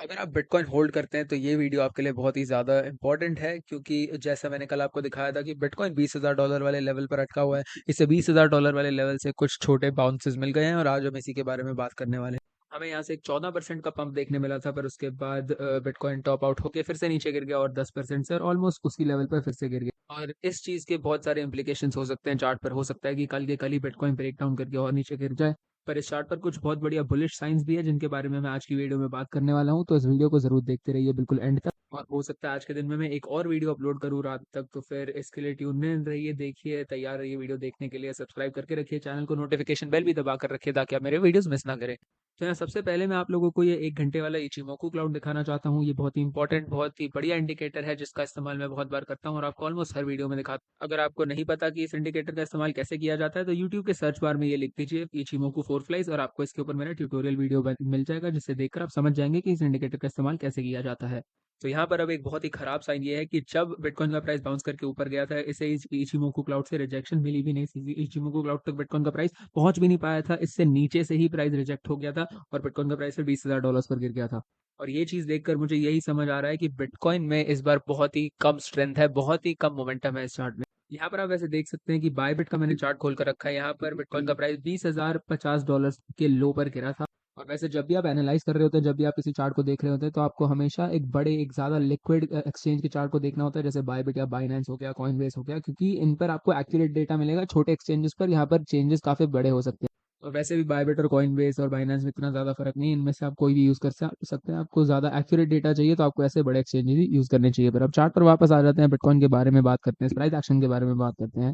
अगर आप bitcoin hold करते हैं तो ये वीडियो आपके लिए बहुत ही ज़्यादा इम्पोर्टेंट है, क्योंकि जैसा मैंने कल आपको दिखाया था कि बिटकॉइन $20,000 वाले लेवल पर अटका हुआ है। इसे $20,000 वाले लेवल से कुछ छोटे बाउंसेस मिल गए हैं और आज हम इसी के बारे में बात करने वाले हैं। हमें यहाँ से एक 14% का पंप देखने मिला था, पर उसके बाद बिटकॉइन टॉप आउट होकर फिर से नीचे गिर गया और 10% से और ऑलमोस्ट उसी लेवल पर फिर से गिर गया। और इस चीज़ के बहुत सारे इंप्लीकेशन हो सकते हैं चार्ट पर। हो सकता है कि कल के कल ही बिटकॉइन ब्रेक डाउन करके और नीचे गिर जाए। पर इस चार्ट पर कुछ बहुत बढ़िया बुलिश साइंस भी है जिनके बारे में मैं आज की वीडियो में बात करने वाला हूं, तो इस वीडियो को जरूर देखते रहिए बिल्कुल एंड तक। और हो सकता है आज के दिन में मैं एक और वीडियो अपलोड करूं रात तक, तो फिर इसके लिए ट्यून इन रहिए, देखिए, तैयार रहिए वीडियो देखने के लिए। सब्सक्राइब करके रखिए चैनल को, नोटिफिकेशन बेल भी दबा कर रखिए ताकि आप मेरे वीडियोस मिस ना करें। तो यहाँ सबसे पहले मैं आप लोगों को ये 1 घंटे वाला इचिमोकू क्लाउड दिखाना चाहता हूँ। ये बहुत ही इंपॉर्टेंट, बहुत ही बढ़िया इंडिकेटर है जिसका इस्तेमाल मैं बहुत बार करता हूँ और आपको ऑलमोस्ट हर वीडियो में दिखाता हूँ। अगर आपको नहीं पता कि इस इंडिकेटर का इस्तेमाल कैसे किया जाता है तो यूट्यूब के सर्च बार में ये लिख दीजिए इचिमोकू फोर फ्लाइज और आपको इसके ऊपर मेरा ट्यूटोरियल वीडियो मिल जाएगा, जिससे देखकर आप समझ जाएंगे कि इस इंडिकेटर का इस्तेमाल कैसे किया जाता है। तो यहाँ पर अब एक बहुत ही खराब साइन ये है कि जब बिटकॉइन का प्राइस बाउंस करके ऊपर गया था, इसे इचिमोकू क्लाउड से रिजेक्शन मिली भी नहीं थी। इचिमोकू क्लाउड तक बिटकॉइन का प्राइस पहुंच भी नहीं पाया था, इससे नीचे से ही प्राइस रिजेक्ट हो गया था और बिटकॉइन का प्राइस फिर $20,000 पर गिर गया था। और ये चीज देखकर मुझे यही समझ आ रहा है कि बिटकॉइन में इस बार बहुत ही कम स्ट्रेंथ है, बहुत ही कम मोमेंटम है इस चार्ट में। यहाँ पर आप वैसे देख सकते हैं कि बायबिट का मैंने चार्ट खोल कर रखा है। यहाँ पर बिटकॉइन का प्राइस $20,050 के लो पर गिरा था। और वैसे जब भी आप एनालाइज कर रहे होते हैं, जब भी आप किसी चार्ट को देख रहे होते हैं, तो आपको हमेशा एक ज्यादा लिक्विड एक्सचेंज के चार्ट को देखना होता है, जैसे बायबिट या बाइनेंस हो गया, कॉइनबेस हो गया, क्योंकि इन पर आपको एक्यूरेट डेटा मिलेगा। छोटे एक्सचेंजेस पर यहाँ पर चेंजेस काफी बड़े हो सकते हैं। और वैसे भी बायबिट और कॉइनबेस और बाइनेंस में इतना ज्यादा फर्क नहीं है, इनमें से आप कोई भी यूज कर सकते हैं। आपको ज्यादा एक्यूरेट डेटा चाहिए तो आपको ऐसे बड़े एक्सचेंजेस ही यूज करने चाहिए। पर अब चार्ट पर वापस आ जाते हैं, बिटकॉइन के बारे में बात करते हैं, प्राइस एक्शन के बारे में बात करते हैं।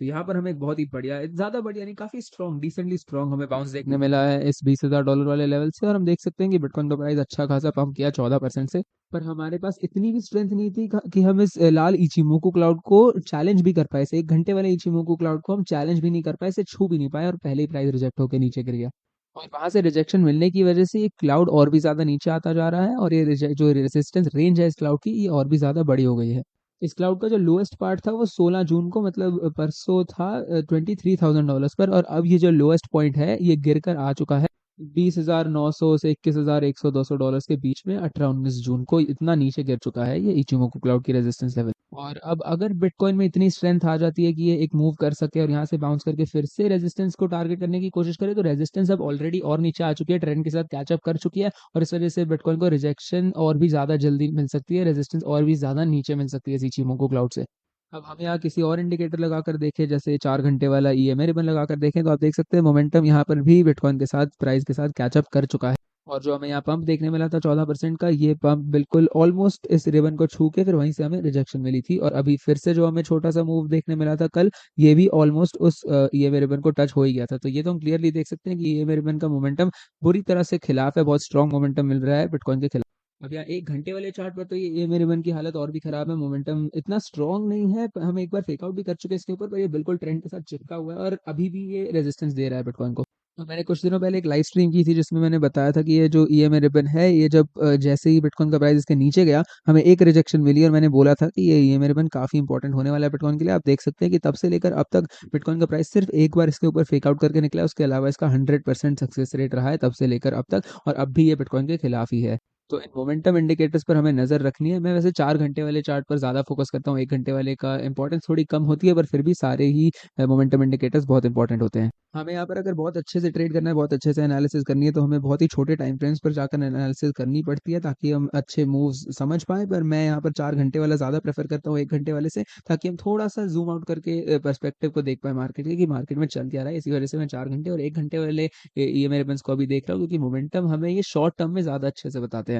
तो यहाँ पर हमें एक बहुत ही बढ़िया, ज्यादा बढ़िया नहीं, काफी स्ट्रॉन्ग, डिसेंटली स्ट्रॉन्ग हमें बाउंस देखने मिला है इस $20,000 वाले लेवल से। और हम देख सकते हैं कि बिटकॉइन का प्राइस अच्छा खासा पंप किया 14% से। पर हमारे पास इतनी भी स्ट्रेंथ नहीं थी कि हम इस लाल इचिमोकू क्लाउड को चैलेंज भी कर पाए। इसे 1 घंटे वाले इचिमोकू क्लाउड को हम चैलेंज भी नहीं कर पाए, इसे छू भी नहीं पाए और पहले ही प्राइस रिजेक्ट होकर नीचे गिर गया। और वहां से रिजेक्शन मिलने की वजह से ये क्लाउड और भी ज्यादा नीचे आता जा रहा है और ये जो रेजिस्टेंस रेंज है इस क्लाउड की, ये और भी ज्यादा बड़ी हो गई है। इस क्लाउड का जो लोएस्ट पार्ट था वो 16 जून को, मतलब परसों था, $23,000 पर। और अब ये जो लोएस्ट पॉइंट है ये गिर कर आ चुका है 20,900 से 21,100-200 डॉलर के बीच में। 18-19 जून को इतना नीचे गिर चुका है ये इचिमोकू क्लाउड की रेजिस्टेंस लेवल। और अब अगर बिटकॉइन में इतनी स्ट्रेंथ आ जाती है कि ये एक मूव कर सके और यहाँ से बाउंस करके फिर से रेजिस्टेंस को टारगेट करने की कोशिश करे, तो रेजिस्टेंस अब ऑलरेडी और नीचे आ चुकी है, ट्रेंड के साथ कैचअप कर चुकी है। और इस वजह से बिटकॉइन को रिजेक्शन और भी ज्यादा जल्दी मिल सकती है, रेजिस्टेंस और भी ज्यादा नीचे मिल सकती है इचिमोकू क्लाउड से। अब हम यहाँ किसी और इंडिकेटर लगाकर देखें, जैसे 4 घंटे वाला ईएमए रिबन लगाकर देखें, तो आप देख सकते हैं मोमेंटम यहाँ पर भी बिटकॉइन के साथ, प्राइस के साथ कैचअप कर चुका है। और जो हमें यहाँ पंप देखने मिला था 14% का, ये पंप बिल्कुल ऑलमोस्ट इस रिबन को छू के फिर वहीं से हमें रिजेक्शन मिली थी। और अभी फिर से जो हमें छोटा सा मूव देखने मिला था कल, ये भी ऑलमोस्ट उस ईएमए रिबन को टच हो ही गया था। तो ये तो हम क्लियरली देख सकते हैं कि ईएमए रिबन का मोमेंटम बुरी तरह से खिलाफ है, बहुत स्ट्रॉन्ग मोमेंटम मिल रहा है बिटकॉइन के खिलाफ। अब यहाँ 1 घंटे वाले चार्ट पर तो ये मेरे मन की हालत और भी खराब है, मोमेंटम इतना स्ट्रॉन्ग नहीं है। हम एक बार फेकआउट भी कर चुके हैं इसके ऊपर, पर ये बिल्कुल ट्रेंड के साथ चिपका हुआ है और अभी भी ये रेजिस्टेंस दे रहा है बिटकॉइन को। तो मैंने कुछ दिनों पहले एक लाइव स्ट्रीम की थी जिसमें मैंने बताया था कि ये जो ईएमए रिबन है, ये जब जैसे ही बिटकॉइन का प्राइस इसके नीचे गया, हमें एक रिजेक्शन मिली और मैंने बोला था कि ये ईएमए रिबन काफी इंपॉर्टेंट होने वाला है बिटकॉइन के लिए। आप देख सकते हैं कि तब से लेकर अब तक बिटकॉइन का प्राइस सिर्फ एक बार इसके ऊपर फेकआउट करके निकला है, उसके अलावा इसका 100% सक्सेस रेट रहा है तब से लेकर अब तक, और अब भी ये बिटकॉइन के खिलाफ ही है। तो इन मोमेंटम इंडिकेटर्स पर हमें नजर रखनी है। मैं वैसे 4 घंटे वाले चार्ट पर ज्यादा फोकस करता हूँ, 1 घंटे वाले का इंपॉर्टेंस थोड़ी कम होती है, पर फिर भी सारे ही मोमेंटम इंडिकेटर्स बहुत इंपॉर्टेंट होते हैं। हमें यहाँ पर अगर बहुत अच्छे से ट्रेड करना है, बहुत अच्छे से एनालिसिस करनी है, तो हमें बहुत ही छोटे टाइम फ्रेम्स पर जाकर एनालिसिस करनी पड़ती है ताकि हम अच्छे मूव्स समझ पाए। पर मैं यहाँ पर 4 घंटे वाला ज्यादा प्रेफर करता हूँ 1 घंटे वाले से, ताकि हम थोड़ा सा जूम आउट करके पर्सपेक्टिव को देख पाए मार्केट के, कि मार्केट में चल क्या रहा है। इसी वजह से मैं 4 घंटे और 1 घंटे वाले ईएमए रिबन्स को अभी देख रहा हूँ, क्योंकि मोमेंटम हमें ये शॉर्ट टर्म में ज्यादा अच्छे से बताते हैं।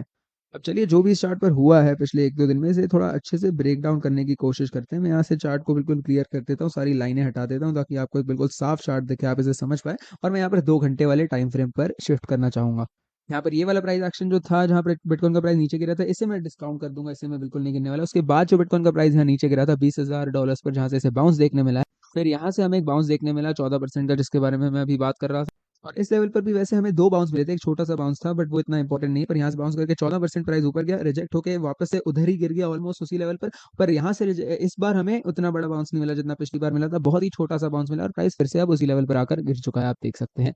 अब चलिए, जो भी इस चार्ट पर हुआ है पिछले 1-2 दिन में, से थोड़ा अच्छे से ब्रेक डाउन करने की कोशिश करते हैं। मैं यहाँ से चार्ट को बिल्कुल क्लियर कर देता हूँ, सारी लाइनें हटा देता हूँ ताकि आपको एक बिल्कुल साफ चार्ट दिखे, आप इसे समझ पाए। और मैं यहाँ पर 2 घंटे वाले टाइम फ्रेम पर शिफ्ट करना चाहूंगा। यहाँ पर ये वाला प्राइस एक्शन जो था, जहाँ पर बिटकॉइन का प्राइस नीचे गिरा था, इसे मैं डिस्काउंट कर दूंगा, इसे मैं बिल्कुल नहीं गिरने वाला। उसके बाद जो बिटकॉइन का प्राइस यहाँ नीचे गिरा था $20,000 पर, जहाँ से इसे बाउंस देखने मिला है, फिर यहाँ से हमें एक बाउंस देखने मिला 14% का, जिसके बारे में मैं अभी बात कर रहा था। और इस लेवल पर भी वैसे हमें 2 बाउंस मिले थे, एक छोटा सा बाउंस था बट वो इतना इंपॉर्टेंट नहीं है। पर यहाँ से बाउंस करके 14% प्राइस ऊपर गया, रिजेक्ट होकर वापस से उधर ही गिर गया ऑलमोस्ट उसी लेवल पर यहाँ से इस बार हमें उतना बड़ा बाउंस नहीं मिला जितना पिछली बार मिला था, बहुत ही छोटा सा बाउंस मिला और प्राइस फिर से अब उसी लेवल पर आकर गिर चुका है, आप देख सकते हैं।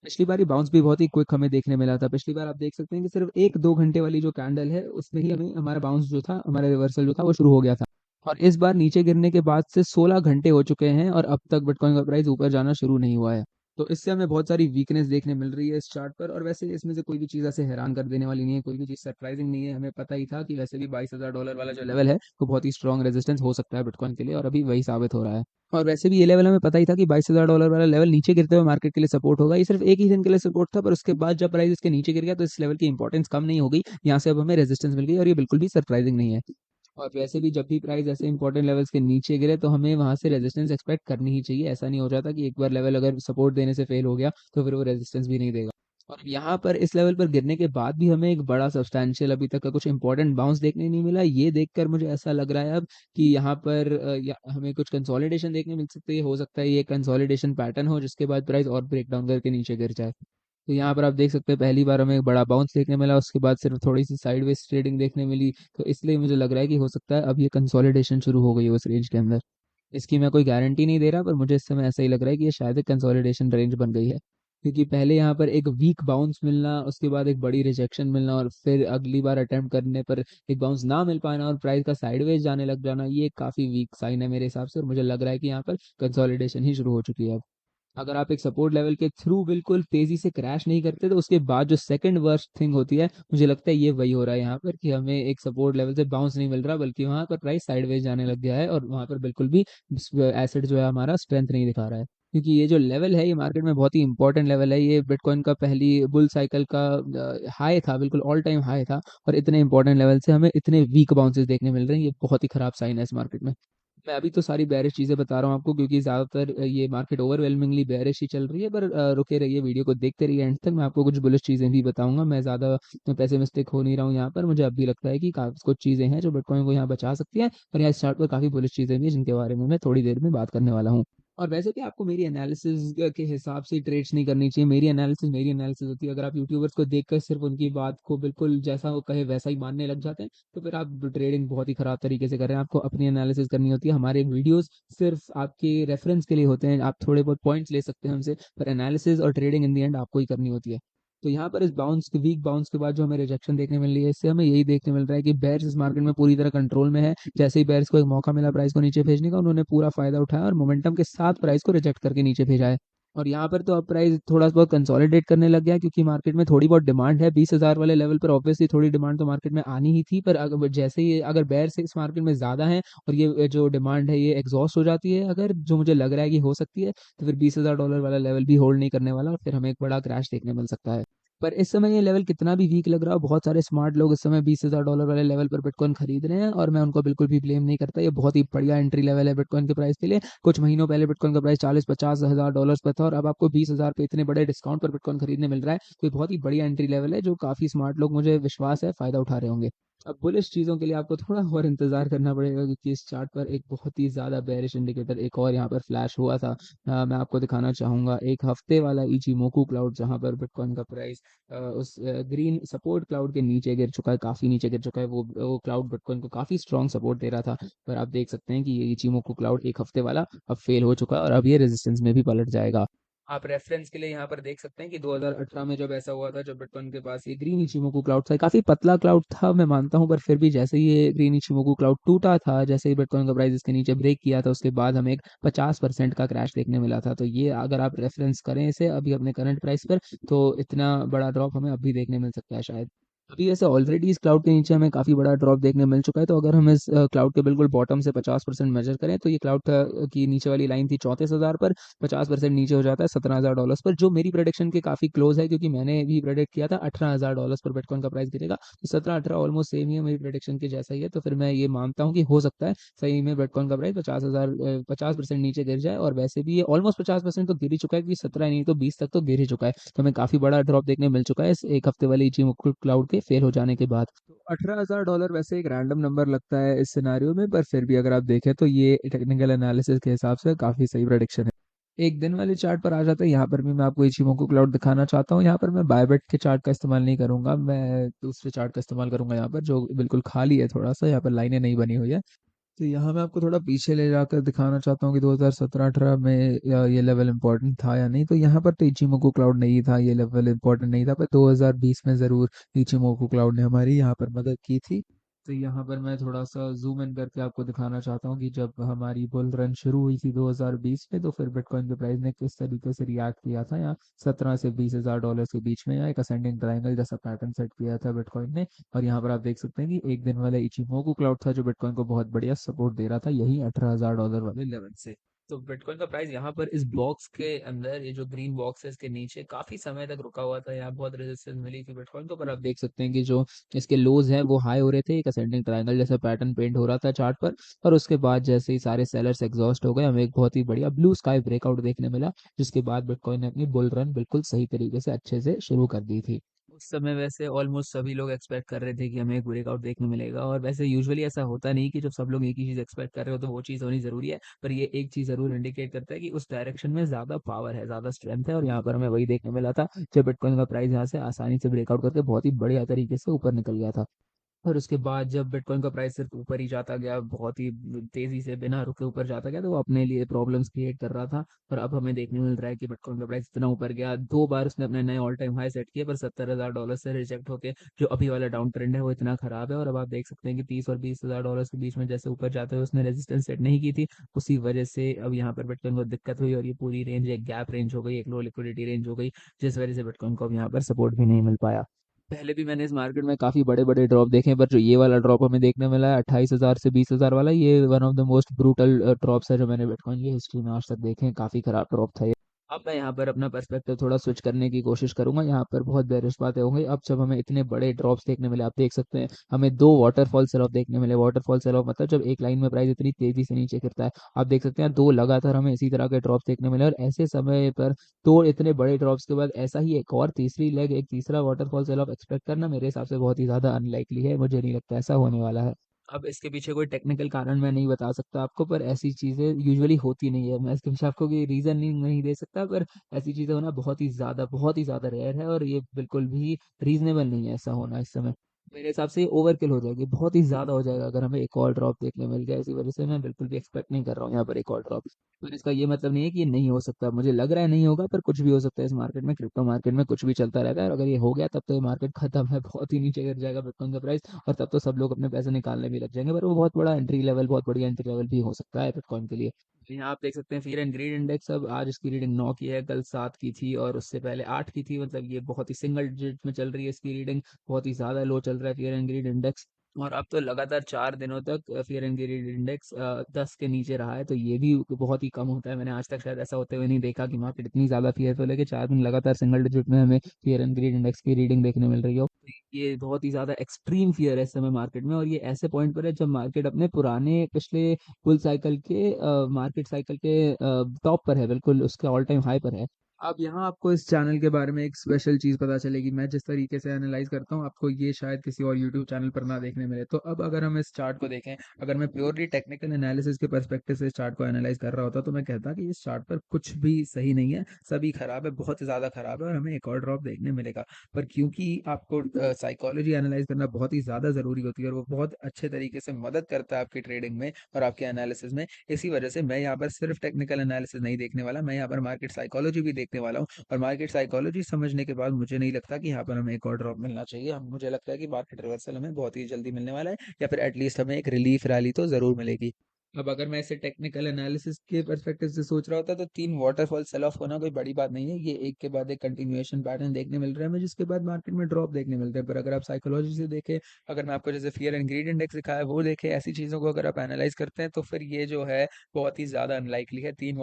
पिछली बार ये बाउंस भी बहुत ही क्विक हमें देखने मिला था। पिछली बार आप देख सकते हैं कि सिर्फ 1-2 घंटे वाली जो कैंडल है उसमें ही हमें हमारा बाउंस जो था, हमारा रिवर्सल जो था वो शुरू हो गया था। और इस बार नीचे गिरने के बाद से 16 घंटे हो चुके हैं और अब तक बिटकॉइन का प्राइस ऊपर जाना शुरू नहीं हुआ है। तो इससे हमें बहुत सारी वीकनेस देखने मिल रही है इस चार्ट पर। और वैसे इसमें से कोई भी चीज़ ऐसे हैरान कर देने वाली नहीं है, कोई भी चीज़ सरप्राइजिंग नहीं है। हमें पता ही था कि वैसे भी $22,000 वाला जो लेवल है वो बहुत ही स्ट्रॉन्ग रेजिस्टेंस हो सकता है बिटकॉइन के लिए, और अभी वही साबित हो रहा है। और वैसे भी ये लेवल हमें पता ही था कि $22,000 वाला लेवल नीचे गिरते हुए मार्केट के लिए सपोर्ट होगा। ये सिर्फ एक ही दिन के लिए सपोर्ट था, पर उसके बाद जब प्राइस इसके नीचे गिर गया तो इस लेवल की इंपॉर्टेंस कम नहीं हो गई। यहाँ से अब हमें रेजिस्टेंस मिल गई और ये बिल्कुल भी सरप्राइजिंग नहीं है। और वैसे भी जब भी प्राइस ऐसे इंपॉर्टेंट लेवल्स के नीचे गिरे तो हमें वहां से रेजिस्टेंस एक्सपेक्ट करनी ही चाहिए। ऐसा नहीं हो जाता कि एक बार लेवल अगर सपोर्ट देने से फेल हो गया तो फिर वो रेजिस्टेंस भी नहीं देगा। और यहाँ पर इस लेवल पर गिरने के बाद भी हमें एक बड़ा सब्सटैंशियल अभी तक का कुछ इंपॉर्टेंट बाउंस देखने नहीं मिला। ये देखकर मुझे ऐसा लग रहा है अब कि यहाँ पर हमें कुछ कंसोलिडेशन देखने मिल सकती है। हो सकता है ये कंसोलिडेशन पैटर्न हो जिसके बाद प्राइस और ब्रेक डाउन करके नीचे गिर जाए। तो यहाँ पर आप देख सकते हैं पहली बार हमें एक बड़ा बाउंस देखने मिला, उसके बाद सिर्फ थोड़ी सी साइडवेज ट्रेडिंग देखने मिली। तो इसलिए मुझे लग रहा है कि हो सकता है अब ये कंसोलिडेशन शुरू हो गई है उस रेंज के अंदर। इसकी मैं कोई गारंटी नहीं दे रहा, पर मुझे इस समय ऐसा ही लग रहा है कि ये शायद एक कंसोलिडेशन रेंज बन गई है। क्योंकि पहले यहाँ पर एक वीक बाउंस मिलना, उसके बाद एक बड़ी रिजेक्शन मिलना, और फिर अगली बार अटेम्प्ट करने पर एक बाउंस ना मिल पाना और प्राइस का साइडवेज जाने लग जाना, ये काफ़ी वीक साइन है मेरे हिसाब से। और मुझे लग रहा है कि यहाँ पर कंसोलिडेशन ही शुरू हो चुकी है अब। अगर आप एक सपोर्ट लेवल के थ्रू बिल्कुल तेजी से क्रैश नहीं करते तो उसके बाद जो सेकंड वर्स्ट थिंग होती है, मुझे लगता है ये वही हो रहा है यहाँ पर, कि हमें एक सपोर्ट लेवल से बाउंस नहीं मिल रहा बल्कि वहां पर प्राइस साइडवेज जाने लग गया है और वहां पर बिल्कुल भी एसेट जो है हमारा स्ट्रेंथ नहीं दिखा रहा है। क्योंकि ये जो लेवल है ये मार्केट में बहुत ही इंपॉर्टेंट लेवल है। ये बिटकॉइन का पहली बुल साइकिल का हाई था, बिल्कुल ऑल टाइम हाई था। और इतने इंपॉर्टेंट लेवल से हमें इतने वीक बाउंसेस देखने मिल रहे हैं, ये बहुत ही खराब साइन है इस मार्केट में। मैं अभी तो सारी बेरिश चीज़ें बता रहा हूँ आपको क्योंकि ज़्यादातर ये मार्केट ओवरवेलमिंगली बेरिश ही चल रही है। पर रुके रहिए, वीडियो को देखते रहिए एंड तक, मैं आपको कुछ बुलिश चीज़ें भी बताऊंगा। मैं ज़्यादा पैसिमिस्टिक हो नहीं रहा हूँ यहाँ पर। मुझे अब भी लगता है कि काफ़ी कुछ चीज़ें हैं जो बिटकॉइन को यहाँ बचा सकती हैं, और यहाँ स्टार्ट पर काफ़ी बुलिश चीज़ें भी हैं जिनके बारे में मैं थोड़ी देर में बात करने वाला हूँ। और वैसे भी आपको मेरी एनालिसिस के हिसाब से ट्रेड्स नहीं करनी चाहिए। मेरी एनालिसिस होती है। अगर आप यूट्यूबर्स को देखकर सिर्फ उनकी बात को बिल्कुल जैसा वो कहे वैसा ही मानने लग जाते हैं तो फिर आप ट्रेडिंग बहुत ही खराब तरीके से कर रहे हैं। आपको अपनी एनालिसिस करनी होती है। हमारे वीडियोस सिर्फ आपके रेफरेंस के लिए होते हैं, आप थोड़े बहुत पॉइंट्स ले सकते हैं हमसे, पर एनालिसिस और ट्रेडिंग इन दी एंड आपको ही करनी होती है। तो यहाँ पर इस बाउंस के वीक बाउंस के बाद जो हमें रिजेक्शन देखने मिल रही है, इससे हमें यही देखने मिल रहा है कि बेयर्स इस मार्केट में पूरी तरह कंट्रोल में है। जैसे ही बेयर्स को एक मौका मिला प्राइस को नीचे भेजने का, उन्होंने पूरा फायदा उठाया और मोमेंटम के साथ प्राइस को रिजेक्ट करके नीचे भेजा है। और यहाँ पर तो अब प्राइस थोड़ा बहुत कंसोलिडेट करने लग गया है क्योंकि मार्केट में थोड़ी बहुत डिमांड है। 20,000 वाले लेवल पर ऑब्वियसली थोड़ी डिमांड तो मार्केट में आनी ही थी, पर अगर जैसे ही अगर बेयर से इस मार्केट में ज़्यादा है और ये जो डिमांड है ये एग्जॉस्ट हो जाती है अगर, जो मुझे लग रहा है कि हो सकती है, तो फिर $20,000 वाला लेवल भी होल्ड नहीं करने वाला और फिर हमें एक बड़ा क्रैश देखने मिल सकता है। पर इस समय ये लेवल कितना भी वीक लग रहा हो, बहुत सारे स्मार्ट लोग इस समय $20,000 वाले लेवल पर बिटकॉइन खरीद रहे हैं और मैं उनको बिल्कुल भी ब्लेम नहीं करता। ये बहुत ही बढ़िया एंट्री लेवल है बिटकॉइन के प्राइस के लिए। कुछ महीनों पहले बिटकॉइन का प्राइस 40-50 हज़ार डॉलर्स पर था और अब आपको 20,000 पे इतने बड़े डिस्काउंट पर बिटकॉइन खरीदने मिल रहा है। तो ये बहुत ही बढ़िया एंट्री लेवल है जो काफी स्मार्ट लोग, मुझे विश्वास है, फायदा उठा रहे होंगे। अब बुलिश चीज़ों के लिए आपको थोड़ा और इंतजार करना पड़ेगा क्योंकि इस चार्ट पर एक बहुत ही ज़्यादा बेरिश इंडिकेटर एक और यहाँ पर फ्लैश हुआ था। मैं आपको दिखाना चाहूँगा एक हफ्ते वाला इचिमोकू क्लाउड जहाँ पर बिटकॉइन का प्राइस उस ग्रीन सपोर्ट क्लाउड के नीचे गिर चुका है, काफ़ी नीचे गिर चुका है। वो क्लाउड बिटकॉइन को काफ़ी स्ट्रॉन्ग सपोर्ट दे रहा था। पर आप देख सकते हैं कि ये इचिमोकू क्लाउड एक हफ्ते वाला अब फेल हो चुका है और अब ये रेजिस्टेंस में भी पलट जाएगा। आप रेफरेंस के लिए यहाँ पर देख सकते हैं कि 2018 में जब ऐसा हुआ था, जब बिटकॉइन के पास ये ग्रीन इचिमोकू क्लाउड था, काफी पतला क्लाउड था मैं मानता हूँ, पर फिर भी जैसे ही ये ग्रीन इचिमोकू क्लाउड टूटा था, जैसे ही बिटकॉइन का प्राइस इसके नीचे ब्रेक किया था, उसके बाद हमें एक 50% का क्रैश देखने मिला था। तो ये अगर आप रेफरेंस करें इसे अभी अपने करंट प्राइस पर, तो इतना बड़ा ड्रॉप हमें अभी देखने मिल सकता है शायद। अभी वैसे ऑलरेडी इस क्लाउड के नीचे हमें काफ़ी बड़ा ड्रॉप देखने मिल चुका है। तो अगर हम इस क्लाउड के बिल्कुल बॉटम से 50% मेजर करें तो ये क्लाउड की नीचे वाली लाइन थी 34,000 पर, 50% नीचे हो जाता है $17,000 पर, जो मेरी प्रेडिक्शन के काफ़ी क्लोज है क्योंकि मैंने भी प्रेडिक्ट किया था $18,000 पर बिटकॉइन का प्राइस गिरेगा। तो 17-18 ऑलमोस्ट सेम ही है, मेरी प्रेडिक्शन के जैसा ही है। तो फिर मैं ये मानता हूँ कि हो सकता है सही में बिटकॉइन का प्राइस 50% नीचे गिर जाए। और वैसे भी ये ऑलमोस्ट 50% तो गिर ही चुका है क्योंकि 17 नहीं तो 20 तक तो गिर ही चुका है। तो हमें काफ़ी बड़ा ड्रॉप देखने मिल चुका है इस एक हफ्ते वाली जी क्लाउड के फेल हो जाने के बाद। तो $18,000 वैसे एक रैंडम नंबर लगता है इस सिनारियो में, पर फिर भी अगर आप देखें तो ये टेक्निकल एनालिसिस के हिसाब से काफ़ी सही प्रेडिक्शन है। एक दिन वाले चार्ट पर आ जाता है। यहाँ पर भी मैं आपको इचिमोकू क्लाउड दिखाना चाहता हूँ। यहाँ पर मैं बायबेट के चार्ट का इस्तेमाल नहीं करूंगा, मैं दूसरे चार्ट का इस्तेमाल करूंगा यहाँ पर, जो बिल्कुल खाली है, थोड़ा सा यहाँ पर लाइनें नहीं बनी हुई है। तो यहाँ मैं आपको थोड़ा पीछे ले जाकर दिखाना चाहता हूँ कि 2017-18 में ये लेवल इम्पोर्टेंट था या नहीं। तो यहाँ पर तो इचिमोकू क्लाउड नहीं था, ये लेवल इम्पोर्टेंट नहीं था, पर 2020 में ज़रूर इचिमोकू क्लाउड ने हमारी यहाँ पर मदद की थी। तो यहाँ पर मैं थोड़ा सा जूम इन करके आपको दिखाना चाहता हूँ कि जब हमारी बुल रन शुरू हुई थी 2020 में, तो फिर बिटकॉइन के प्राइस ने किस तरीके से रिएक्ट किया था। यहाँ 17 से 20 हज़ार डॉलर के बीच में यहाँ एक असेंडिंग ट्रायंगल जैसा पैटर्न सेट किया था बिटकॉइन ने। और यहाँ पर आप देख सकते हैं कि एक दिन वाला इचिमोकू क्लाउड था जो बिटकॉइन को बहुत बढ़िया सपोर्ट दे रहा था, यही 18,000 डॉलर वाले लेवल से। तो बिटकॉइन का प्राइस यहाँ पर इस बॉक्स के अंदर, ये जो ग्रीन बॉक्स है इसके नीचे काफी समय तक रुका हुआ था। यहाँ बहुत रेजिस्टेंस मिली थी बिटकॉइन को, पर आप देख सकते हैं कि जो इसके लोज हैं वो हाई हो रहे थे, एक असेंडिंग ट्रायंगल जैसा पैटर्न पेंट हो रहा था चार्ट पर। और उसके बाद जैसे ही सारे सेलर्स एग्जॉस्ट हो गए, हमें एक बहुत ही बढ़िया ब्लू स्काई ब्रेकआउट देखने मिला, जिसके बाद बिटकॉइन ने अपनी बुल रन बिल्कुल सही तरीके से अच्छे से शुरू कर दी थी। उस समय वैसे ऑलमोस्ट सभी लोग एक्सपेक्ट कर रहे थे कि हमें एक ब्रेकआउट देखने मिलेगा, और वैसे यूजुअली ऐसा होता नहीं कि जब सब लोग एक ही चीज एक्सपेक्ट कर रहे हो तो वो चीज होनी जरूरी है। पर ये एक चीज जरूर इंडिकेट करता है कि उस डायरेक्शन में ज्यादा पावर है, ज्यादा स्ट्रेंथ है, और यहाँ पर हमें वही देखने मिला था जब बिटकॉइन का प्राइस यहाँ से आसानी से ब्रेकआउट करके बहुत ही बढ़िया तरीके से ऊपर निकल गया था। और उसके बाद जब बिटकॉइन का प्राइस सिर्फ ऊपर ही जाता गया, बहुत ही तेजी से बिना रुके ऊपर जाता गया, तो वो अपने लिए प्रॉब्लम्स क्रिएट कर रहा था। और अब हमें देखने मिल रहा है कि बिटकॉइन का प्राइस इतना ऊपर गया, 2 बार उसने अपने नए ऑल टाइम हाई सेट किए, पर 70,000 डॉलर से रिजेक्ट होके जो अभी वाला डाउन ट्रेंड है वो इतना खराब है। और अब आप देख सकते हैं कि 30 और 20 हज़ार डॉलर के बीच में जैसे ऊपर जाते हुए उसने रेजिस्टेंस सेट नहीं की थी, उसी वजह से अब यहाँ पर बिटकॉइन को दिक्कत हुई, और ये पूरी रेंज एक गैप रेंज हो गई, एक लो लिक्विडिटी रेंज हो गई, जिस वजह से बिटकॉइन को अब यहाँ पर सपोर्ट भी नहीं मिल पाया। पहले भी मैंने इस मार्केट में काफी बड़े बड़े ड्रॉप देखे हैं, पर जो ये वाला ड्रॉप हमें देखने मिला है 28,000 से 20,000 वाला, ये one of the most brutal drops है जो मैंने बिटकॉइन की हिस्ट्री में आज तक देखे हैं। काफी खराब ड्रॉप था ये। अब मैं यहाँ पर अपना पर्सपेक्टिव थोड़ा स्विच करने की कोशिश करूंगा। यहाँ पर बहुत बेरिश बातें होंगी अब जब हमें इतने बड़े ड्रॉप्स देखने मिले। आप देख सकते हैं हमें दो वाटरफॉल सेल ऑफ देखने मिले। वाटरफॉल सेल ऑफ मतलब जब एक लाइन में प्राइस इतनी तेजी से नीचे गिरता है। आप देख सकते हैं दो लगातार हमें इसी तरह के ड्रॉप्स देखने मिले, और ऐसे समय पर तो इतने बड़े ड्रॉप्स के बाद ऐसा ही एक और तीसरी लेग, एक तीसरा वाटरफॉल सेल ऑफ एक्सपेक्ट करना मेरे हिसाब से बहुत ही ज्यादा अनलाइकली है। मुझे नहीं लगता ऐसा होने वाला है। अब इसके पीछे कोई टेक्निकल कारण मैं नहीं बता सकता आपको, पर ऐसी चीजें यूजुअली होती नहीं है। मैं इसके पीछे आपको कोई रीजन नहीं दे सकता, पर ऐसी चीजें होना बहुत ही ज्यादा रेयर है, और ये बिल्कुल भी रीजनेबल नहीं है ऐसा होना इस समय। मेरे हिसाब से ओवरकिल हो जाएगी, बहुत ही ज्यादा हो जाएगा अगर हमें एक और ड्रॉप देखने मिल गया। इसी वजह से मैं बिल्कुल भी एक्सपेक्ट नहीं कर रहा हूँ यहाँ पर एक और ड्रॉप। पर इसका ये मतलब नहीं है कि ये नहीं हो सकता, मुझे लग रहा है नहीं होगा, पर कुछ भी हो सकता है इस मार्केट में। क्रिप्टो मार्केट में कुछ भी चलता रहता है, और अगर ये हो गया तब तो ये मार्केट खत्म है, बहुत ही नीचे गिर जाएगा बिटकॉइन का प्राइस, और तब तो सब लोग अपने पैसे निकालने भी लग जाएंगे। पर वो बहुत बड़ा एंट्री लेवल, बहुत बढ़िया एंट्री लेवल भी हो सकता है बिटकॉइन के लिए। यहाँ आप देख सकते हैं फियर एंड ग्रीड इंडेक्स, अब आज इसकी रीडिंग 9 की है, कल 7 की थी, और उससे पहले 8 की थी। मतलब ये बहुत ही सिंगल डिजिट में चल रही है इसकी रीडिंग, बहुत ही ज्यादा लो चल रहा है फियर एंड ग्रीड इंडेक्स। और अब तो लगातार 4 दिनों तक फियर एंड ग्रीड इंडेक्स 10 के नीचे रहा है, तो ये भी बहुत ही कम होता है। मैंने आज तक शायद ऐसा होते हुए नहीं देखा कि मार्केट इतनी ज्यादा फियरफुल है कि 4 दिन लगातार सिंगल डिजिट में हमें फियर एंड ग्रीड इंडेक्स की रीडिंग देखने मिल रही हो। ये बहुत ही ज्यादा एक्सट्रीम फियर है इस समय मार्केट में, और ये ऐसे पॉइंट पर है जब मार्केट अपने पुराने पिछले बुल साइकिल के मार्केट साइकिल के टॉप पर है, बिल्कुल उसके ऑल टाइम हाई पर है। अब यहाँ आपको इस चैनल के बारे में एक स्पेशल चीज़ पता चलेगी। मैं जिस तरीके से एनालाइज करता हूँ, आपको ये शायद किसी और यूट्यूब चैनल पर ना देखने मिले। तो अब अगर हम इस चार्ट को देखें, अगर मैं प्योरली टेक्निकल एनालिसिस के पर्सपेक्टिव से इस चार्ट को एनालाइज कर रहा होता तो मैं कहता कि इस चार्ट पर कुछ भी सही नहीं है, सभी खराब है, बहुत ज़्यादा खराब है, और हमें एक और ड्रॉप देखने मिलेगा। पर क्योंकि आपको साइकोलॉजी एनालाइज करना बहुत ही ज़्यादा ज़रूरी होती है, और वो बहुत अच्छे तरीके से मदद करता है आपकी ट्रेडिंग में और आपके एनालिसिस में, इसी वजह से मैं यहाँ पर सिर्फ टेक्निकल एनालिसिस नहीं देखने वाला, मैं यहाँ पर मार्केट साइकोलॉजी भी देखने वाला हूँ। और मार्केट साइकोलॉजी समझने के बाद मुझे नहीं लगता कि यहाँ पर हमें एक और ड्रॉप मिलना चाहिए। मुझे लगता है कि मार्केट रिवर्सल हमें बहुत ही जल्दी मिलने वाला है, या फिर एटलीस्ट हमें एक रिलीफ रैली तो जरूर मिलेगी। अब अगर मैं इसे टेक्निकल एनालिसिस के पर्सपेक्टिव से सोच रहा होता तो 3 वाटरफॉल सेल ऑफ होना कोई बड़ी बात नहीं है। ये एक के बाद एक कंटिन्यूएशन पैटर्न देखने मिल रहा है हमें, जिसके बाद मार्केट में ड्रॉप देखने मिलते हैं। पर अगर आप साइकोलॉजी से देखें, अगर मैं आपको जैसे फियर एंड ग्रीड इंडेक्स दिखाया है वो देखें, ऐसी चीज़ों को अगर आप एनालाइज करते हैं, तो फिर ये जो है बहुत ही ज़्यादा अनलाइकली है। 3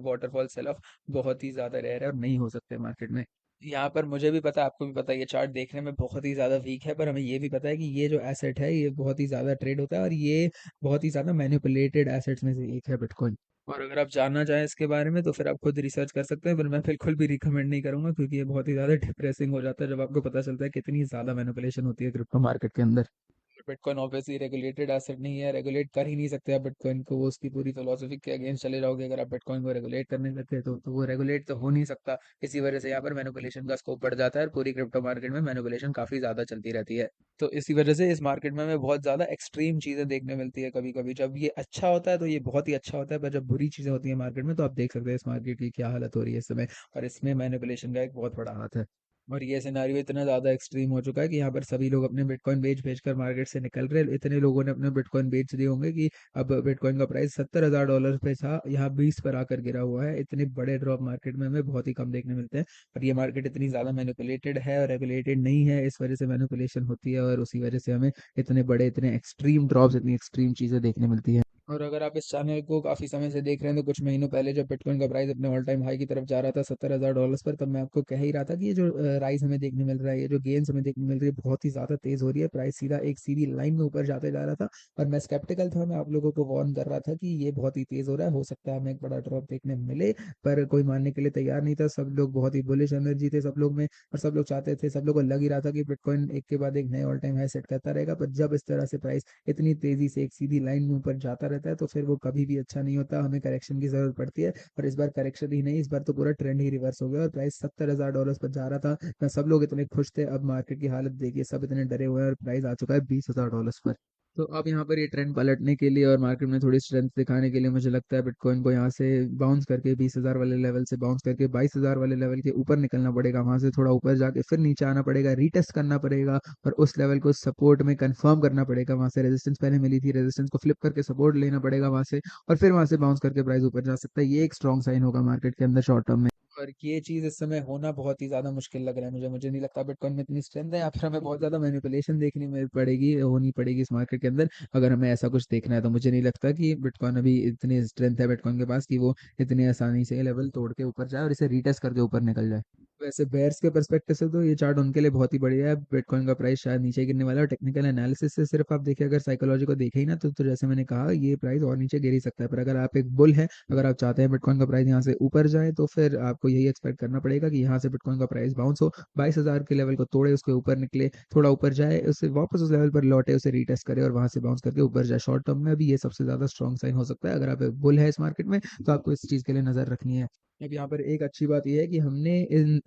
वाटरफॉल सेल ऑफ बहुत ही ज़्यादा रेयर है और नहीं हो सकते मार्केट में। यहाँ पर मुझे भी पता है, आपको भी पता है, ये चार्ट देखने में बहुत ही ज़्यादा वीक है, पर हमें ये भी पता है कि ये जो एसेट है ये बहुत ही ज़्यादा ट्रेड होता है, और ये बहुत ही ज़्यादा मैनिपुलेटेड एसेट्स में से एक है बिटकॉइन। और अगर आप जानना चाहें इसके बारे में तो फिर आप खुद रिसर्च कर सकते हैं, पर मैं बिल्कुल भी रिकमेंड नहीं करूंगा, क्योंकि ये बहुत ही ज़्यादा डिप्रेसिंग हो जाता है जब आपको पता चलता है कितनी ज़्यादा मैनिपुलेशन होती है क्रिप्टो मार्केट के अंदर। बिटकॉइन ऑब्वियसली रेगुलेटेड एसेट नहीं है, रेगुलेट कर ही नहीं सकते आप बिटकॉइन को, वो उसकी पूरी फिलोसफी के अगेंस्ट चले जाओगे अगर आप बिटकॉइन को रेगुलेट करने लगते हैं तो वो रेगुलेट तो हो नहीं सकता। इसी वजह से यहाँ पर मैनिपुलेशन का स्कोप बढ़ जाता है और पूरी क्रिप्टो मार्केट में मैनिपुलेशन काफी ज्यादा चलती रहती है। तो इसी वजह से इस मार्केट में हमें बहुत ज्यादा एक्सट्रीम चीजें देखने मिलती है कभी कभी। जब ये अच्छा होता है तो ये बहुत ही अच्छा होता है, पर जब बुरी चीजें होती है मार्केट में तो आप देख सकते हैं इस मार्केट की क्या हालत हो रही है इस समय। और इसमें मैनिपुलेशन का एक बहुत बड़ा हाथ है। और ये सिनारियो इतना ज़्यादा एक्सट्रीम हो चुका है कि यहाँ पर सभी लोग अपने बिटकॉइन बेच बेच कर मार्केट से निकल रहे हैं। इतने लोगों ने अपने बिटकॉइन बेच दिए होंगे कि अब बिटकॉइन का प्राइस $70,000 पे था, यहाँ 20 पर आकर गिरा हुआ है। इतने बड़े ड्रॉप मार्केट में हमें बहुत ही कम देखने मिलते हैं। और ये मार्केट इतनी ज़्यादा मैनिपुलेटेड है और रेगुलेटेड नहीं है, इस वजह से मैनिपुलेशन होती है और उसी वजह से हमें इतने बड़े इतने एक्सट्रीम ड्रॉप्स इतनी एक्सट्रीम चीज़ें देखने मिलती हैं। और अगर आप इस चैनल को काफ़ी समय से देख रहे हैं तो कुछ महीनों पहले जब बिटकॉइन का प्राइस अपने ऑल टाइम हाई की तरफ जा रहा था $70,000 पर, तब मैं आपको कह ही रहा था कि ये जो राइज हमें देखने मिल रहा है, ये जो गेन्स हमें देखने मिल रही है बहुत ही ज़्यादा तेज़ हो रही है। प्राइस सीधा एक सीधी लाइन में ऊपर जाते जा रहा था और मैं स्केप्टिकल था, मैं आप लोगों को वार्न कर रहा था कि ये बहुत ही तेज़ हो रहा है, हो सकता है हमें एक बड़ा ड्रॉप देखने मिले। पर कोई मानने के लिए तैयार नहीं था, सब लोग बहुत ही बुलिश एनर्जी थे सब लोग में। और सब लोग चाहते थे, सब लोग को लग ही रहा था कि बिटकॉइन एक के बाद एक नए ऑल टाइम हाई सेट करता रहेगा। पर जब इस तरह से प्राइस इतनी तेजी से एक सीधी लाइन में ऊपर जाता रहता है तो फिर वो कभी भी अच्छा नहीं होता, हमें करेक्शन की जरूरत पड़ती है। और इस बार करेक्शन ही नहीं, इस बार तो पूरा ट्रेंड ही रिवर्स हो गया और प्राइस $70,000 पर जा रहा था। ना सब लोग इतने खुश थे, अब मार्केट की हालत देखिए, सब इतने डरे हुए हैं और प्राइस आ चुका है $20,000 पर। तो अब यहाँ पर ये ट्रेंड पलटने के लिए और मार्केट में थोड़ी स्ट्रेंथ दिखाने के लिए मुझे लगता है बिटकॉइन को यहाँ से बाउंस करके 20,000 वाले लेवल से बाउंस करके 22,000 वाले लेवल के ऊपर निकलना पड़ेगा, वहां से थोड़ा ऊपर जाके फिर नीचे आना पड़ेगा, रीटेस्ट करना पड़ेगा और उस लेवल को सपोर्ट में कंफर्म करना पड़ेगा। वहां से रेजिस्टेंस पहले मिली थी, रेजिस्टेंस को फ्लिप करके सपोर्ट लेना पड़ेगा वहां से, और फिर वहां से बाउंस करके प्राइस ऊपर जा सकता है। ये एक स्ट्रॉन्ग साइन होगा मार्केट के अंदर शॉर्ट टर्म में। और ये चीज़ इस समय होना बहुत ही ज़्यादा मुश्किल लग रहा है मुझे नहीं लगता बिटकॉइन में इतनी स्ट्रेंथ है, या फिर हमें बहुत ज़्यादा मैनिपुलेशन देखनी में पड़ेगी, होनी पड़ेगी इस मार्केट के अंदर अगर हमें ऐसा कुछ देखना है। तो मुझे नहीं लगता कि बिटकॉइन अभी इतनी स्ट्रेंथ है बिटकॉइन के पास कि वो इतनी आसानी से लेवल तोड़ के ऊपर जाए और इसे रीटेस्ट करके ऊपर निकल जाए। वैसे बेयर्स के पर्सपेक्टिव से तो ये चार्ट उनके लिए बहुत ही बढ़िया है, बिटकॉइन का प्राइस शायद नीचे गिरने वाला है। और टेक्निकल एनालिसिस से सिर्फ आप देखिए, अगर साइकोलॉजी को देखे ही ना तो जैसे मैंने कहा ये प्राइस और नीचे गिर ही सकता है। पर अगर आप एक बुल है, अगर आप चाहते हैं बिटकॉइन का प्राइस यहाँ से ऊपर जाए, तो फिर आपको यही एक्सपेक्ट करना पड़ेगा कि यहाँ से बिटकॉइन का प्राइस बाउंस हो, 22,000 के लेवल को तोड़े, उसके ऊपर निकले, थोड़ा ऊपर जाए, उससे वापस उस लेवल पर लौटे, उसे रीटेस्ट करे और वहां से बाउंस करके ऊपर जाए। शॉर्ट टर्म में अभी ये सबसे ज्यादा स्ट्रॉन्ग साइन हो सकता है। अगर आप एक बुल है इस मार्केट में तो आपको इस चीज के लिए नजर रखनी है। अब यहाँ पर एक अच्छी बात यह है कि हमने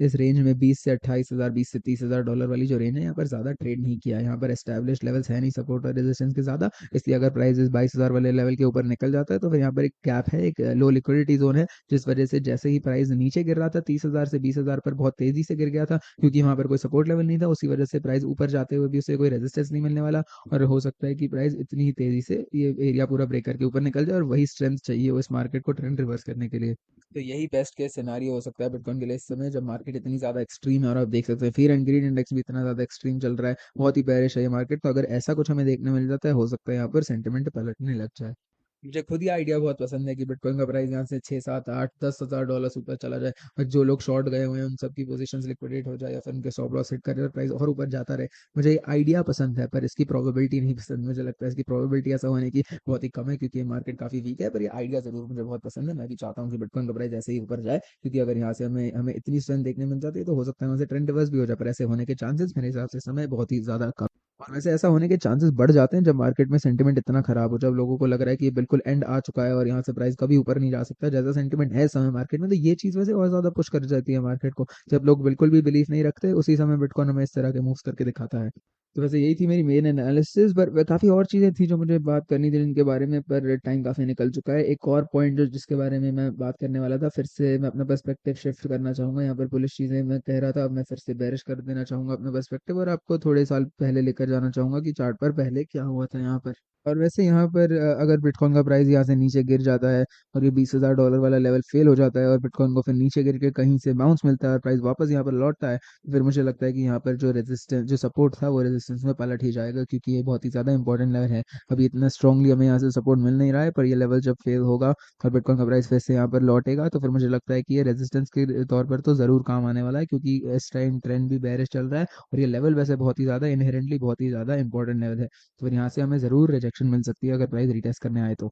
इस रेंज में 20 से 28,000, $20 से 30,000 वाली जो रेंज है यहाँ पर ज्यादा ट्रेड नहीं किया। यहाँ पर एस्टेब्लिश लेवल्स है नहीं सपोर्ट और रेजिस्टेंस के ज्यादा, इसलिए अगर प्राइस 22,000 वाले लेवल के ऊपर निकल जाता है तो फिर यहाँ पर एक गैप है, एक लो लिक्विडिटी जोन है, जिस वजह से जैसे ही प्राइस नीचे गिर रहा था 30,000 से 20,000 पर बहुत तेजी से गिर गया था, क्योंकि वहां पर कोई सपोर्ट लेवल नहीं था, उसी वजह से प्राइस ऊपर जाते हुए भी उसे कोई रेजिस्टेंस नहीं मिलने वाला। और हो सकता है कि प्राइस इतनी ही तेजी से ये एरिया पूरा ब्रेक करके ऊपर निकल जाए और वही स्ट्रेंथ चाहिए हो इस मार्केट को ट्रेंड रिवर्स करने के लिए। तो यही बेस्ट केस सिनारियो हो सकता है बिटकॉइन के लिए इस समय, जब मार्केट इतनी ज्यादा एक्सट्रीम है। और आप देख सकते हैं फियर एंड ग्रीड इंडेक्स भी इतना ज्यादा एक्सट्रीम चल रहा है, बहुत ही बेरिश है ये मार्केट। तो अगर ऐसा कुछ हमें देखने मिल जाता है, हो सकता है यहाँ पर सेंटिमेंट पलटने लग जाए। मुझे खुद ही आइडिया बहुत पसंद है कि बिटकॉइन का प्राइस यहाँ से 6 7 8 10 हज़ार डॉलर ऊपर चला जाए और जो लोग शॉर्ट गए हुए हैं उन सबकी पोजीशंस लिक्विडेट हो जाए या फिर उनके स्टॉप लॉस हिट करे और प्राइस और ऊपर जाता रहे। मुझे ये आइडिया पसंद है, पर इसकी प्रोबेबिलिटी नहीं पसंद। मुझे लगता है इसकी प्रोबेबिलिटी ऐसा होने की बहुत ही कम है, क्योंकि ये मार्केट काफी वीक है। पर ये आइडिया जरूर मुझे बहुत पसंद है, मैं भी चाहता हूँ कि बिटकॉइन का प्राइस ऐसे ही ऊपर जाए, क्योंकि अगर यहाँ से हमें हमें इतनी स्ट्रेंथ देखने मिल जाती है तो हो सकता है वहाँ से ट्रेंड रिवर्स भी हो जाए। पर ऐसे होने के चांसेस मेरे हिसाब से समय बहुत ही ज्यादा कम। और वैसे ऐसा होने के चांसेस बढ़ जाते हैं जब मार्केट में सेंटिमेंट इतना खराब हो, जब लोगों को लग रहा है कि ये बिल्कुल एंड आ चुका है और यहाँ से प्राइस कभी ऊपर नहीं जा सकता, जैसा सेंटिमेंट है इस समय मार्केट में, तो ये चीज वैसे और ज्यादा पुश कर जाती है मार्केट को। जब लोग बिल्कुल भी बिलीफ नहीं रखते, उसी समय बिटकॉइन हमें इस तरह के मूव्स करके दिखाता है। तो वैसे यही थी मेरी मेन एनालिसिस, पर काफी और चीजें थी जो मुझे बात करनी थी जिनके बारे में, पर टाइम काफी निकल चुका है। एक और पॉइंट जो जिसके बारे में मैं बात करने वाला था, फिर से मैं अपना पर्सपेक्टिव शिफ्ट करना चाहूंगा। यहाँ पर पुलिस चीजें मैं कह रहा था, अब मैं फिर से बेरिश कर देना चाहूंगा अपना पर्सपेक्टिव और आपको थोड़े साल पहले लेकर जाना चाहूंगा कि चार्ट पर पहले क्या हुआ था यहाँ पर। और वैसे यहाँ पर अगर बिटकॉइन का प्राइस यहाँ से नीचे गिर जाता है और ये $20,000 वाला लेवल फेल हो जाता है और बिटकॉइन को फिर नीचे गिर के कहीं से बाउंस मिलता है और प्राइस वापस यहाँ पर लौटता है, तो फिर मुझे लगता है कि यहाँ पर जो रेजिस्टेंस जो सपोर्ट था वो रेजिस्टेंस में पलट ही जाएगा, क्योंकि ये बहुत ही ज़्यादा इंपॉर्टेंट लेवल है। अभी इतना स्ट्रांगली हमें यहाँ से सपोर्ट मिल नहीं रहा है, पर ये लेवल जब फेल होगा और बिटकॉइन का प्राइस फिर से यहाँ पर लौटेगा तो फिर मुझे लगता है कि ये रेजिस्टेंस के तौर पर तो ज़रूर काम आने वाला है, क्योंकि इस टाइम ट्रेंड भी बेरिश चल रहा है और ये लेवल वैसे बहुत ही ज़्यादा इनहेरेंटली बहुत ही ज़्यादा इंपॉर्टेंट लेवल है। तो फिर यहाँ से हमें ज़रूर रिजेक्शन मिल सकती है अगर प्राइस रिटेस्ट करने आए तो।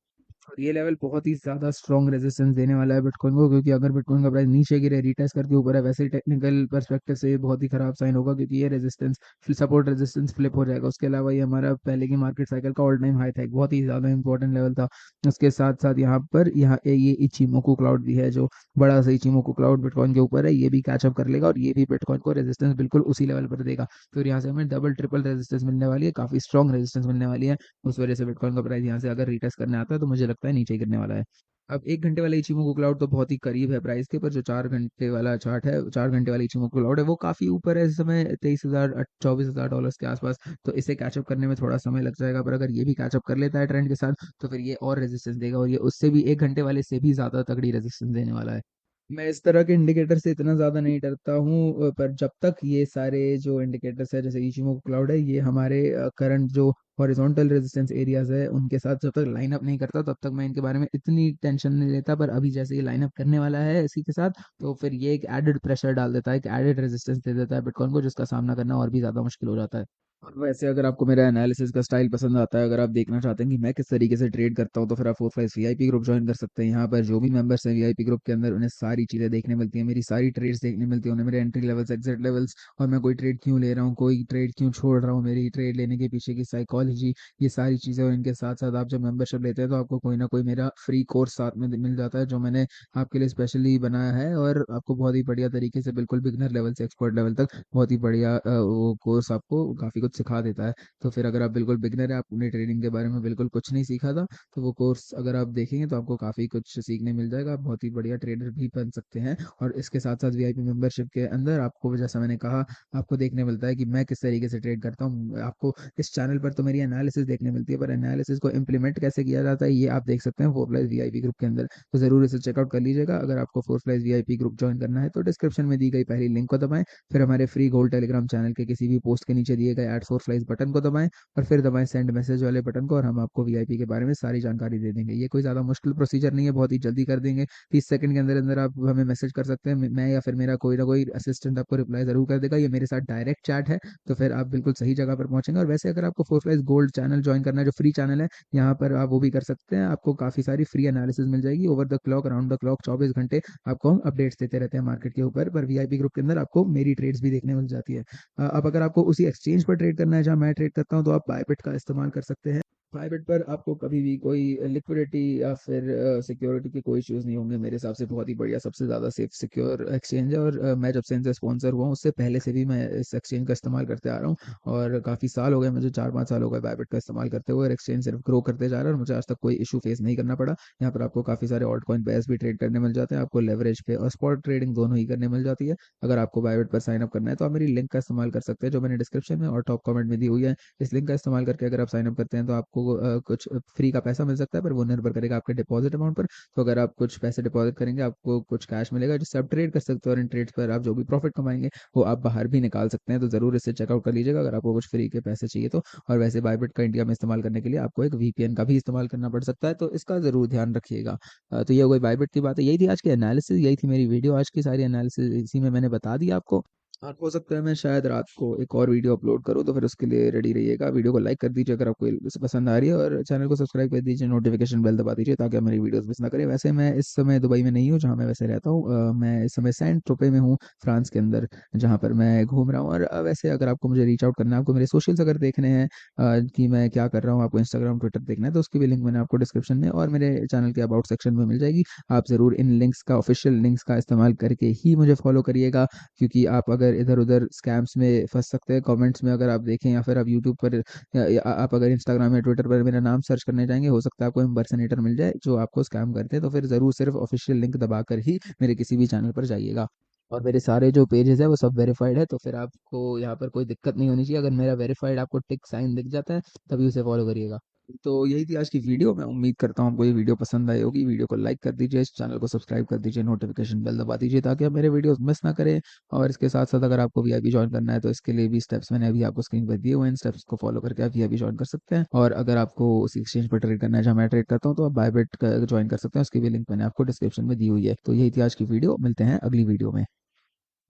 और ये लेवल बहुत ही ज़्यादा स्ट्रॉन्ग रेजिस्टेंस देने वाला है बिटकॉइन को, क्योंकि अगर बिटकॉइन का प्राइस नीचे गिरे रीटेस्ट करके ऊपर है, वैसे ही टेक्निकल पर्सपेक्टिव से ये बहुत ही खराब साइन होगा, क्योंकि ये रेजिस्टेंस सपोर्ट रेजिस्टेंस फ्लिप हो जाएगा। उसके अलावा ये हमारा पहले की मार्केट साइकिल का ऑल टाइम हाई था, एक बहुत ही ज़्यादा इंपॉर्टेंट लेवल था। उसके साथ साथ यहाँ पर ये इचिमोकू क्लाउड भी है, जो बड़ा सा इचिमोकू क्लाउड बिटकॉइन के ऊपर है, ये भी कैचअप कर लेगा और ये भी बिटकॉइन को रेजिस्टेंस बिल्कुल उसी लेवल पर देगा। फिर यहाँ से हमें डबल ट्रिपल रेजिस्टेंस मिलने वाली है, काफ़ी स्ट्रॉन्ग रेजिस्टेंस मिलने वाली है। उस वजह से बिटकॉइन का प्राइस यहाँ से अगर रीटेस्ट करने आता है तो मुझे लगता है नीचे ही गिरने वाला है। अब 1 घंटे वाला इचिमोकू क्लाउड तो बहुत ही करीब है प्राइस के, पर जो 4 घंटे वाला चार्ट है, 4 घंटे वाला इचिमोकू क्लाउड है, वो काफ़ी ऊपर है इस समय, 23,000 24,000 डॉलर्स के आसपास। तो इसे कैचअप करने में थोड़ा समय लग जाएगा, पर अगर ये भी कैचअप कर लेता है ट्रेंड के साथ तो फिर ये और रेजिस्टेंस देगा, और ये उससे भी 1 घंटे वाले से भी ज़्यादा तगड़ी रेजिस्टेंस देने वाला है। मैं इस तरह के इंडिकेटर से इतना ज़्यादा नहीं डरता हूँ, पर जब तक ये सारे जो इंडिकेटर्स है जैसे इचिमोकू क्लाउड है, ये हमारे करंट जो हॉरिजॉन्टल रेजिस्टेंस एरियाज है उनके साथ जब तक लाइन अप नहीं करता, तब तक मैं इनके बारे में इतनी टेंशन नहीं लेता। पर अभी जैसे ये लाइन अप करने वाला है इसी के साथ, तो फिर ये एक एडेड प्रेशर डाल देता है, एक एडेड रेजिस्टेंस दे देता है बिटकॉइन को, जिसका सामना करना और भी ज़्यादा मुश्किल हो जाता है। और वैसे अगर आपको मेरा एनालिसिस का स्टाइल पसंद आता है, अगर आप देखना चाहते हैं कि मैं किस तरीके से ट्रेड करता हूँ, तो फिर आप four flies VIP group join कर सकते हैं। यहाँ पर जो भी मेंबर्स हैं वीआईपी ग्रुप के अंदर, उन्हें सारी चीज़ें देखने मिलती हैं, मेरी सारी ट्रेड्स देखने मिलती हैं, उन्हें मेरे एंट्री लेवल्स, एग्जिट लेवल्स, और मैं कोई ट्रेड क्यों ले रहा हूँ, कोई ट्रेड क्यों छोड़ रहा हूँ, मेरी ट्रेड लेने के पीछे की साइकोलॉजी, ये सारी चीज़ें। और इनके साथ साथ आप जब मेंबरशिप लेते हैं तो आपको कोई ना कोई मेरा फ्री कोर्स साथ में मिल जाता है, जो मैंने आपके लिए स्पेशली बनाया है, और आपको बहुत ही बढ़िया तरीके से, बिल्कुल बिगनर लेवल से एक्सपर्ट लेवल तक बहुत ही बढ़िया वो कोर्स आपको काफ़ी कुछ सिखा देता है। तो फिर अगर आप बिल्कुल बिगनर है, आपने ट्रेडिंग के बारे में बिल्कुल कुछ नहीं सीखा था, तो वो कोर्स अगर आप देखेंगे तो आपको काफ़ी कुछ सीखने मिल जाएगा, आप बहुत ही बढ़िया ट्रेडर भी बन सकते हैं। और इसके साथ साथ वीआईपी मेंबरशिप के अंदर आपको, जैसा मैंने कहा, आपको देखने मिलता है कि मैं किस तरीके से ट्रेड करता हूँ। आपको इस चैनल पर तो मेरी एनालिसिस देखने मिलती है, पर एनालिसिस को इम्प्लीमेंट कैसे किया जाता है ये आप देख सकते हैं फोर प्लस वीआईपी ग्रुप के अंदर। तो ज़रूर इसे चेकआउट कर लीजिएगा। अगर आपको four plus VIP group join करना है तो डिस्क्रिप्शन में दी गई पहली लिंक को दबाएं, फिर हमारे फ्री गोल्ड टेलीग्राम चैनल के किसी भी पोस्ट के नीचे दिए गए एट फोर फ्लाइज बटन को दबाएं, और फिर दबाएं सेंड मैसेज वाले बटन को, और हम आपको वीआईपी के बारे में सारी जानकारी दे देंगे। ये कोई ज़्यादा मुश्किल प्रोसीजर नहीं है, बहुत ही जल्दी कर देंगे। 30 सेकंड के अंदर अंदर आप हमें मैसेज कर सकते हैं, मैं या फिर मेरा कोई ना कोई असिस्टेंट आपको रिप्लाई ज़रूर कर देगा। ये मेरे साथ डायरेक्ट चैट है, तो फिर आप बिल्कुल सही जगह पर पहुंचेंगे। और वैसे अगर आपको four flies gold channel join करना है, जो फ्री चैनल है, यहाँ पर आप वो भी कर सकते हैं। आपको काफ़ी सारी फ्री एनालिसिस मिल जाएगी over the clock, round the clock, 24 घंटे आपको हम अपडेट्स देते रहते हैं मार्केट के ऊपर। पर वीआईपी ग्रुप के अंदर आपको मेरी ट्रेड्स भी देखने मिल जाती है। अब अगर आपको उसी एक्सचेंज पर ट्रेड करना है जहाँ मैं ट्रेड करता हूँ, तो आप बायबिट का इस्तेमाल कर सकते हैं। प्राइवेट पर आपको कभी भी कोई लिक्विडिटी या फिर सिक्योरिटी के कोई इश्यूज नहीं होंगे। मेरे हिसाब से बहुत ही बढ़िया, सबसे ज़्यादा सेफ सिक्योर एक्सचेंज है। और मैं जब से इनसे स्पॉन्सर हुआ हूँ, उससे पहले से भी मैं इस एक्सचेंज का इस्तेमाल करते आ रहा हूँ, और काफ़ी साल हो गए मुझे, 4-5 साल हो गए बायबिट का इस्तेमाल करते हुए, और एक्सचेंज सिर्फ ग्रो करते जा रहा है, और मुझे आज तक कोई इशू फेस नहीं करना पड़ा। यहाँ पर आपको काफ़ी सारे ऑल्ट कॉइन पेयर्स भी ट्रेड करने मिल जाते हैं, आपको लेवरेज पे और स्पॉट ट्रेडिंग दोनों ही करने मिल जाती है। अगर आपको बायबिट पर साइन अप करना है तो आप मेरी लिंक का इस्तेमाल कर सकते हैं, जो मैंने डिस्क्रिप्शन में और टॉप कमेंट में दी हुई है। इस लिंक का इस्तेमाल करके अगर आप साइन अप करते हैं तो आपको कुछ फ्री का पैसा मिल सकता है, पर वो निर्भर करेगा आपके डिपॉजिट अमाउंट पर। तो अगर आप कुछ पैसे डिपॉजिट करेंगे, आपको कुछ कैश मिलेगा, जिससे आप ट्रेड कर सकते हो, और इन ट्रेड्स पर आप जो भी प्रॉफिट कमाएंगे वो आप बाहर भी निकाल सकते हैं। तो ज़रूर इसे चेकआउट कर लीजिएगा अगर आपको कुछ फ्री के पैसे चाहिए तो। और वैसे बायबिट का इंडिया में इस्तेमाल करने के लिए आपको एक वीपीएन का भी इस्तेमाल करना पड़ सकता है, तो इसका ज़रूर ध्यान रखिएगा। तो ये हो गई बायबिट की बात है। यही थी आज की एनालिसिस, यही थी मेरी वीडियो आज की, सारी एनालिसिस इसी में मैंने बता दी आपको। हाँ, हो सकता है मैं शायद रात को एक और वीडियो अपलोड करूँ, तो फिर उसके लिए रेडी रहिएगा। वीडियो को लाइक कर दीजिए अगर आपको इसे पसंद आ रही है, और चैनल को सब्सक्राइब कर दीजिए, नोटिफिकेशन बेल दबा दीजिए, ताकि आप मेरी वीडियोस मिस ना करें। वैसे मैं इस समय दुबई में नहीं हूँ, जहाँ मैं वैसे रहता हूँ, मैं इस समय सेंट ट्रोपे में हूँ, फ्रांस के अंदर, जहाँ पर मैं घूम रहा हूँ। और वैसे अगर आपको मुझे रीच आउट करना है, आपको मेरे सोशल्स अगर देखने हैं कि मैं क्या कर रहा हूँ, आपको इंस्टाग्राम ट्विटर देखना है, तो उसकी भी लिंक मैंने आपको डिस्क्रिप्शन में और मेरे चैनल के अबाउट सेक्शन में मिल जाएगी। आप ज़रूर इन लिंक्स का, ऑफिशियल लिंक्स का इस्तेमाल करके ही मुझे फॉलो करिएगा, क्योंकि आप अगर इधर उधर स्कैम्स में फंस सकते हैं। कमेंट्स में अगर आप देखें, या फिर आप यूट्यूब पर, या आप अगर इंस्टाग्राम या ट्विटर पर मेरा नाम सर्च करने जाएंगे, हो सकता है आपको इम्पर्सनेटर मिल जाए जो आपको स्कैम करते हैं। तो फिर ज़रूर सिर्फ ऑफिशियल लिंक दबाकर ही मेरे किसी भी चैनल पर जाइएगा। और मेरे सारे जो पेजेस है वो सब वेरीफाइड है, तो फिर आपको यहाँ पर कोई दिक्कत नहीं होनी चाहिए। अगर मेरा वेरीफाइड आपको टिक साइन दिख जाता है, तभी उसे फॉलो करिएगा। तो यही थी आज की वीडियो। मैं उम्मीद करता हूँ आपको ये वीडियो पसंद आई होगी। वीडियो को लाइक कर दीजिए, इस चैनल को सब्सक्राइब कर दीजिए, नोटिफिकेशन बेल दबा दीजिए, ताकि आप मेरे वीडियोस मिस ना करें। और इसके साथ साथ अगर आपको वीआईपी ज्वाइन करना है, तो इसके लिए भी स्टेप्स मैंने अभी आपको स्क्रीन पर दिए हुए हैं, इन स्टेप्स को फॉलो करके आप वीआईपी ज्वाइन कर सकते हैं। और अगर आपको उसी एक्सचेंज पर ट्रेड करना है जहाँ मैं ट्रेड करता हूँ, तो आप बायबिट ज्वाइन कर सकते हैं, उसकी भी लिंक मैंने आपको डिस्क्रिप्शन में दी हुई है। तो यही थी आज की वीडियो, मिलते हैं अगली वीडियो में।